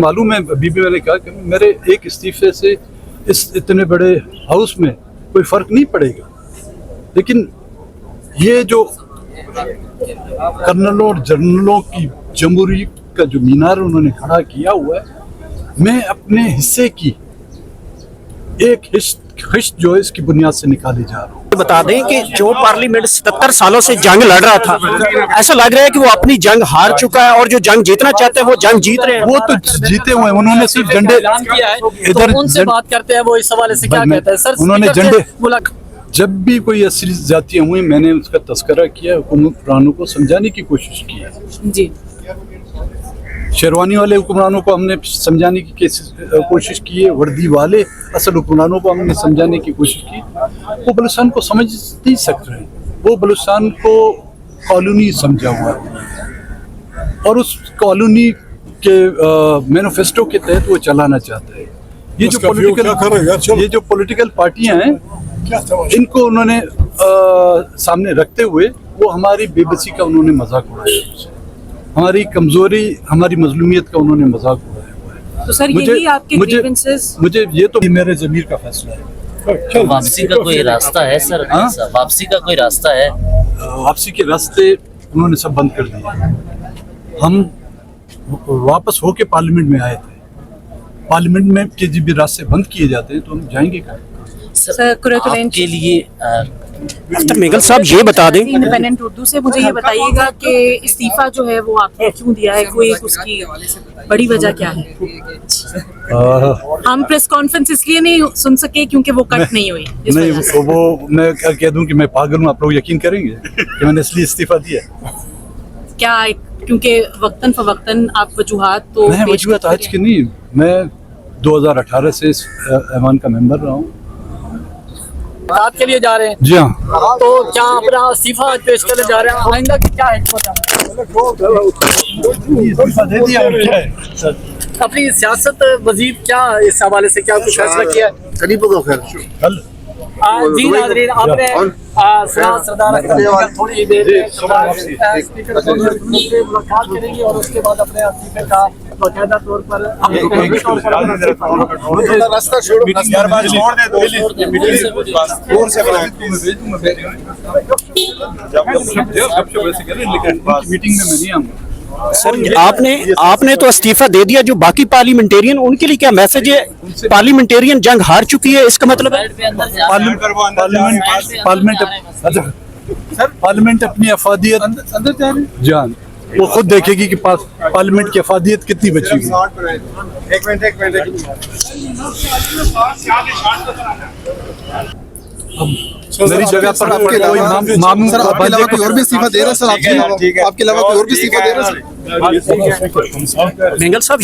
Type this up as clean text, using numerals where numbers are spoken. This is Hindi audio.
मालूम है, अभी भी मैंने कहा कि मेरे एक इस्तीफे से इस इतने बड़े हाउस में कोई फर्क नहीं पड़ेगा, लेकिन ये जो कर्नलों और जनरलों की जमहूरी का जो मीनार उन्होंने खड़ा किया हुआ है, मैं अपने हिस्से की एक हिस्स जो है इसकी बुनियाद से निकाले जा रहा हूँ। बता दें कि जो पार्लियामेंट 77 सालों से जंग लड़ रहा था, ऐसा लग रहा है कि वो अपनी जंग हार चुका है और जो जंग जीतना चाहते हैं वो जंग जीत रहे हैं। वो तो जीते हुए हैं, उन्होंने सिर्फ झंडे इधर उनसे बात करते हैं, वो इस हवाले से क्या कहते हैं सर? उन्होंने झंडे, जब भी कोई असली जातियां हुई मैंने उसका तस्करा किया, हुक्मरानों को समझाने की कोशिश की है जी। शेरवानी वाले हुक्मरानों को हमने समझाने की कोशिश की है, वर्दी वाले असल हुक्मरानों को हमने समझाने की कोशिश की। वो बलूचिस्तान को समझ नहीं सकते हैं, वो बलूचिस्तान को कॉलोनी समझा हुआ है और उस कॉलोनी के मैनिफेस्टो के तहत वो चलाना चाहता है। ये जो पॉलिटिकल पार्टियां हैं, इनको उन्होंने सामने रखते हुए वो हमारी बेबसी का उन्होंने मजाक उड़ाया, हमारी कमजोरी, हमारी मजलूमियत का उन्होंने मजाक उड़ाया हुआ है। तो सर यही आपके ग्रीवेंसेस? मुझे ये तो मेरे ज़मीर का फैसला है। वापसी का कोई रास्ता है सर? वापसी का कोई रास्ता है? वापसी के रास्ते उन्होंने सब बंद कर दिए। हम वापस होके पार्लियामेंट में आए थे, पार्लियामेंट में के भी रास्ते बंद किए जाते हैं तो हम जाएंगे कहाँ? सर आपके लिए मेगल साहब ये बता दें, इंडिपेंडेंट उर्दू से मुझे ये बताइएगा कि इस्तीफा जो है वो आपने क्यों दिया है, कोई उसकी बड़ी वजह क्या है? हम प्रेस कॉन्फ्रेंस इसलिए नहीं सुन सके क्योंकि वो कट नहीं हुई। नहीं, वो मैं कह दूं कि मैं पागल हूँ, आप लोग यकीन करेंगे कि मैंने इसलिए इस्तीफा दिया? क्या क्योंकि वक्तन फवक्तन आप वजूहात तो वजूहात आज की नहीं, मैं 2018 से इस ऐवान का मेंबर रहा हूँ। बात के लिए जा रहे हैं? जी हाँ। तो क्या अपना इस्तीफा पेश करने जा रहे हैं? आइंदा की क्या हिकमत है? अपनी सियासत मजीद क्या इस हवाले से क्या कुछ फैसला किया है? जी नाज़रीन, आपने सुना सरदार अकबर थोड़ी देर स्पीकर से मुलाकात करेंगे और उसके बाद अपने इस्तीफे का बाकायदा तौर पर रास्ता छोड़ मीटिंग में मैं नहीं आऊँगा। सर आपने तो इस्तीफा दे दिया, जो बाकी पार्लियामेंटेरियन उनके लिए क्या मैसेज है? पार्लियामेंटेरियन जंग हार चुकी है, इसका मतलब है पार्लियामेंट अपनी अफादियत अंदर जा रही जान वो खुद देखेगी कि पार्लियामेंट की अफादियत कितनी बचेगी। एक मिनट मेरी जगह पर आपके अलावा कोई और भी इस्तीफा दे रहा है सर? आपके अलावा कोई और भी इस्तीफा दे रहा है सर? मेंगल साहब